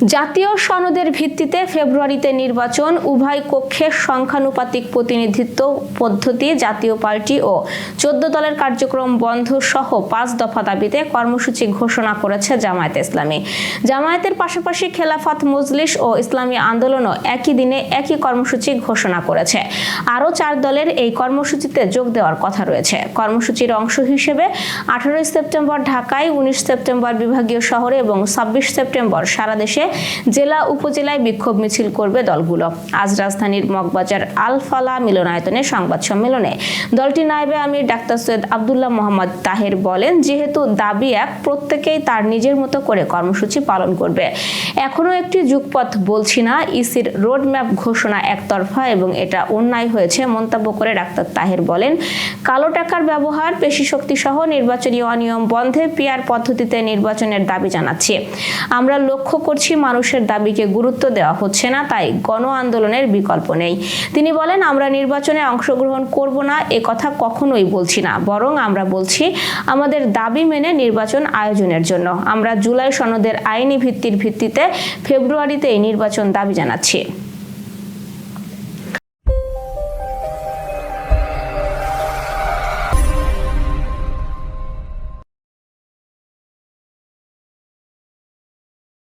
জাতীয় সনদের ভিত্তিতে ফেব্রুয়ারিতে নির্বাচন, উভয় কক্ষের সংখ্যানুপাতিক প্রতিনিধিত্ব পদ্ধতি, জাতীয় পার্টি ও 14 দলের কার্যক্রম বন্ধ সহ 5 দফা দাবিতে কর্মসূচি ঘোষণা করেছে জামায়াতে ইসলামী। জামায়াতের পাশাপাশি খেলাফত মজলিস ও ইসলামী আন্দোলনও একই দিনে একই কর্মসূচি ঘোষণা করেছে। আরও 4 দলের এই কর্মসূচিতে যোগ দেওয়ার কথা রয়েছে। কর্মসূচির অংশ হিসেবে 18 সেপ্টেম্বর ঢাকায়, 19 সেপ্টেম্বর বিভাগীয় শহরে এবং 26 সেপ্টেম্বর সারা দেশে জেলা উপজেলায় বিক্ষোভ মিছিল করবে দলগুলো। আজ রাজধানীর মগবাজার আল ফালা মিলনায়তনে সংবাদ সম্মেলনে দলটির নায়েবে আমির ডাক্তার সৈয়দ আব্দুল্লাহ মোহাম্মদ তাহের বলেন, যেহেতু দাবি এক, প্রত্যেকেই তার নিজের মতো করে কর্মসূচি পালন করবে। এখনো একটি যুগপথ বলছি না, ইসির রোডম্যাপ ঘোষণা একতরফা এবং এটা অন্যায় হয়েছে মন্তব্য করে ডাক্তার তাহের বলেন, কালো টাকার ব্যবহার, পেশিশক্তি সহ নির্বাচনী অনিয়ম বন্ধে পিআর পদ্ধতিতে নির্বাচনের দাবি জানাচ্ছি। আমরা লক্ষ্য করছি মানুষের দাবিকে গুরুত্ব দেওয়া হচ্ছে না, তাই গণ আন্দোলনের বিকল্প নেই। তিনি বলেন, আমরা নির্বাচনে অংশগ্রহণ করব না এ কথা কখনোই বলছি না, বরং আমরা বলছি আমাদের দাবি মেনে নির্বাচন আয়োজনের জন্য। আমরা জুলাই সনদের আইনি ভিত্তিতে ফেব্রুয়ারিতে এই নির্বাচন দাবি জানাচ্ছি।